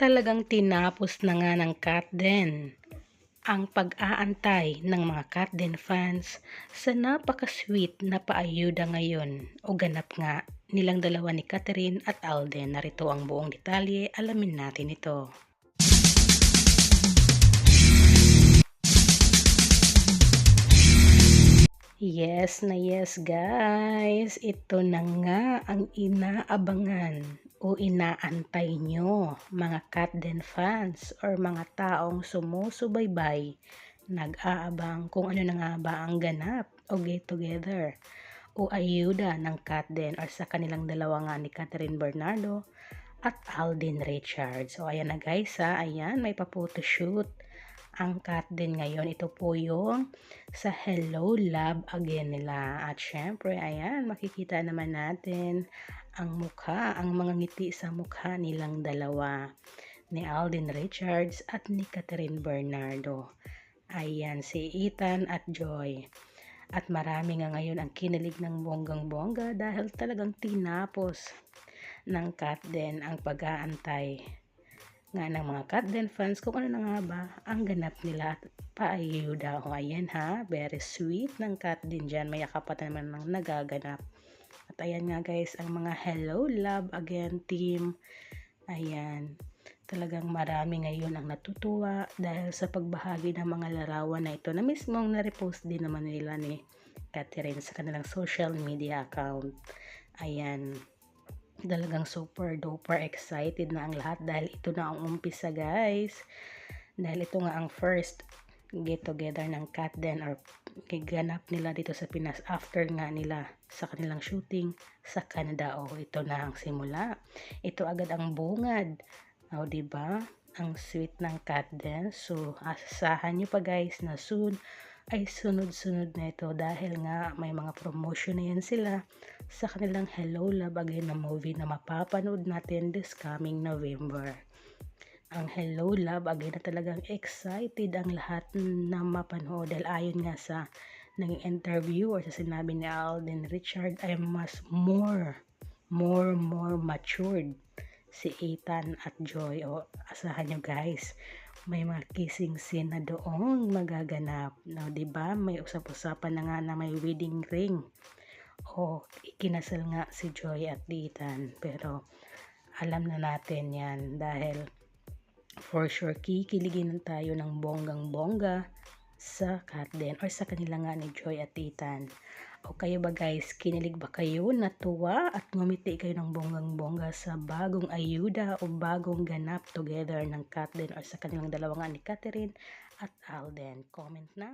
Talagang tinapos na nga ng Katden ang pag-aantay ng mga Katden fans sa napaka-sweet na paayuda ngayon o ganap nga nilang dalawa ni Catherine at Alden. Narito ang buong detalye, alamin natin ito. Yes na yes guys, ito na nga ang inaabangan o inaantay nyo mga Katden fans or mga taong sumusubaybay, nag-aabang kung ano na nga ba ang ganap o get together o ayuda ng Katden or sa kanilang dalawa nga ni Catherine Bernardo at Alden Richards. So ayan na guys ayan may pa-photoshoot ang Katden ngayon. Ito po yung sa Hello Love Again nila. At syempre, ayan, makikita naman natin ang mukha, ang mga ngiti sa mukha nilang dalawa. Ni Alden Richards at ni Catherine Bernardo. Ayan, si Ethan at Joy. At marami nga ngayon ang kinilig ng bonggang-bongga dahil talagang tinapos ng Katden ang pag-aantay nga ng mga Katden fans kung ano na nga ba ang ganap nila at paayuda. O ayan ha, very sweet ng Katden dyan, may yakapatan naman ng nagaganap. At ayan nga guys, ang mga Hello Love Again team, ayan, talagang marami ngayon ang natutuwa dahil sa pagbahagi ng mga larawan na ito na mismong na-repost din naman nila ni Catherine sa kanilang social media account. Ayan, talagang super duper excited na ang lahat dahil ito na ang umpisa guys, dahil ito nga ang first get together ng Katden or ganap nila dito sa Pinas after nga nila sa kanilang shooting sa Canada. Ito na ang simula, ito agad ang bungad. Diba ang sweet ng Katden. So asahan nyo pa guys na soon ay sunod-sunod na ito dahil nga may mga promotion na yan sila sa kanilang Hello Love Again na movie na mapapanood natin this coming November. Ang Hello Love Again na talagang excited ang lahat na mapanood dahil ayon nga sa naging interview or sa sinabi ni Alden Richard ay mas more matured si Ethan at Joy. Asahan nyo guys, may mga kissing scene na doong magaganap. Diba? May usap-usapan na nga na may wedding ring. Ikinasal nga si Joy at Ethan. Pero alam na natin yan dahil for sure kikiligin tayo ng bonggang-bongga sa Katden or sa kanila nga ni Joy at Ethan. Kayo ba guys, kinilig ba kayo, natuwa at ngumiti kayo ng bonggang-bongga sa bagong ayuda o bagong ganap together ng Katden or sa kanilang dalawa nga ni Catherine at Alden? Comment na!